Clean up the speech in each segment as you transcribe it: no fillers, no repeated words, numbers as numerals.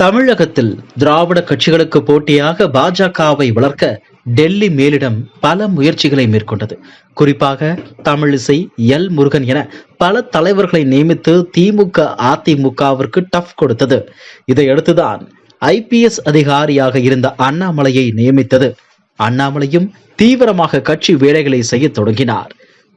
தமிழகத்தில் திராவிட கட்சிகளுக்கு போட்டியாக பாஜகவை வளர்க்க டெல்லி மேலிடம் பல முயற்சிகளை மேற்கொண்டது. குறிப்பாக தமிழிசை, எல் முருகன் என பல தலைவர்களை நியமித்து திமுக அதிமுகவிற்கு டஃப் கொடுத்தது. இதையடுத்துதான் IPS அதிகாரியாக இருந்த அண்ணாமலையை நியமித்தது. அண்ணாமலையும் தீவிரமாக கட்சி வேலைகளை செய்ய தொடங்கினார்.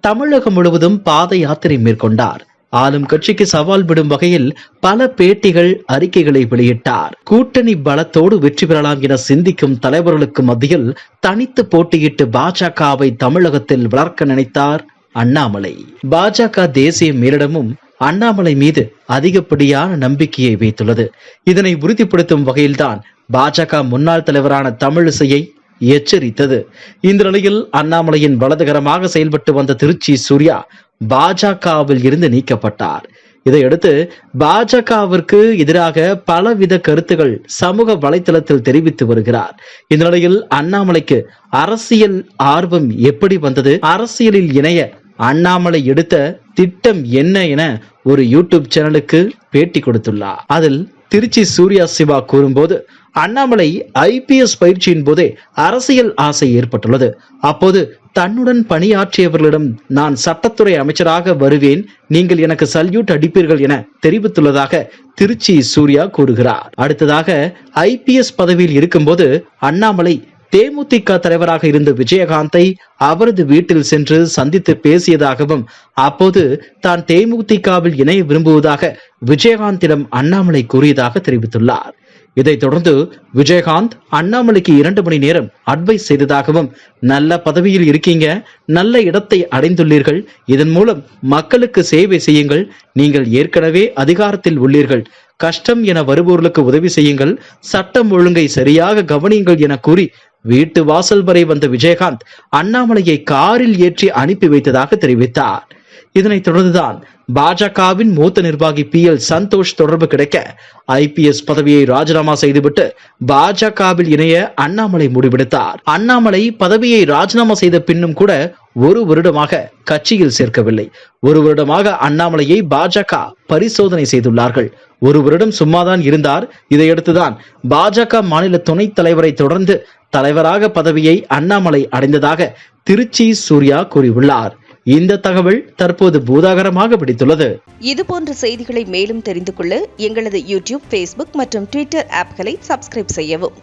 தமிழகம் முழுவதும் பாத யாத்திரை மேற்கொண்டார். ஆளும் கட்சிக்கு சவால் விடும் வகையில் பல பேட்டிகள், அறிக்கைகளை வெளியிட்டார். கூட்டணி பலத்தோடு வெற்றி பெறலாம் என சிந்திக்கும் தலைவர்களுக்கு மத்தியில் தனித்து போட்டியிட்டு பாஜகவை தமிழகத்தில் வளர்க்க நினைத்தார் அண்ணாமலை. பாஜக தேசிய மேலிடமும் அண்ணாமலை மீது அதிகப்படியான நம்பிக்கையை வைத்துள்ளது. இதனை உறுதிப்படுத்தும் வகையில்தான் பாஜக முன்னாள் தலைவரான தமிழிசையை எச்சரித்தது. இந்த நிலையில் அண்ணாமலையின் வலதுகரமாக செயல்பட்டு வந்த திருச்சி சூர்யா பாஜகவில் இருந்து நீக்கப்பட்டார். இதையடுத்து பாஜகவிற்கு எதிராக பலவித கருத்துகள் சமூக வலைதளத்தில் தெரிவித்து வருகிறார். இந்த நிலையில் அண்ணாமலைக்கு அரசியல் ஆர்வம் எப்படி வந்தது, அரசியலில் இணைய அண்ணாமலை எடுத்த திட்டம் என்ன என ஒரு யூடியூப் சேனலுக்கு பேட்டி கொடுத்துள்ளார். அதில் திருச்சி சூர்யா சிவா கூறும்போது, அண்ணாமலை IPS பயிற்சியின் போதே அரசியல் ஆசை ஏற்பட்டுள்ளது. அப்போது தன்னுடன் பணியாற்றியவர்களிடம் நான் சட்டத்துறை அமைச்சராக வருவேன், நீங்கள் எனக்கு சல்யூட் அடிப்பீர்கள் என தெரிவித்துள்ளதாக திருச்சி சூர்யா கூறுகிறார். அடுத்ததாக IPS பதவியில் இருக்கும்போது அண்ணாமலை தேமுதிக தலைவராக இருந்த விஜயகாந்தை அவரது வீட்டில் சென்று சந்தித்து பேசியதாகவும், அப்போது தான் தேமுதிகவில் இணைய விரும்புவதாக விஜயகாந்திடம் அண்ணாமலை கூறியதாக தெரிவித்துள்ளார். இதைத் தொடர்ந்து விஜயகாந்த் அண்ணாமலைக்கு 2 மணி நேரம் அட்வைஸ் செய்ததாகவும், நல்ல பதவியில் இருக்கீங்க, நல்ல இடத்தை அடைந்துள்ளீர்கள், இதன் மூலம் மக்களுக்கு சேவை செய்யுங்கள், நீங்கள் ஏற்கனவே அதிகாரத்தில் உள்ளீர்கள், கஷ்டம் என வருபவர்களுக்கு உதவி செய்யுங்கள், சட்டம் ஒழுங்கை சரியாக கவனியுங்கள் என கூறி வீட்டு வாசல் வரை வந்த விஜயகாந்த் அண்ணாமலையை காரில் ஏற்றி அனுப்பி வைத்ததாக தெரிவித்தார். இதனைத் தொடர்ந்துதான் பாஜகவின் மூத்த நிர்வாகி PL சந்தோஷ் தொடர்பு கிடைக்க IPS பதவியை ராஜினாமா செய்துவிட்டு பாஜகவில் இணைய அண்ணாமலை முடிவெடுத்தார். அண்ணாமலை பதவியை ராஜினாமா செய்த பின்னும் கூட 1 வருடமாக கட்சியில் சேர்க்கவில்லை. 1 வருடமாக அண்ணாமலையை பாஜக பரிசோதனை செய்துள்ளார்கள். 1 வருடம் சும்மாதான் இருந்தார். இதையடுத்துதான் பாஜக மாநில துணைத் தலைவரை தொடர்ந்து தலைவராக பதவியை அண்ணாமலை அடைந்ததாக திருச்சி சூர்யா கூறியுள்ளார். இந்த தகவல் தற்போது பூதாகரமாக பிடித்துள்ளது. இதுபோன்ற செய்திகளை மேலும் தெரிந்து கொள்ள எங்களது YouTube, Facebook மற்றும் Twitter ஆப்களை சப்ஸ்கிரைப் செய்யவும்.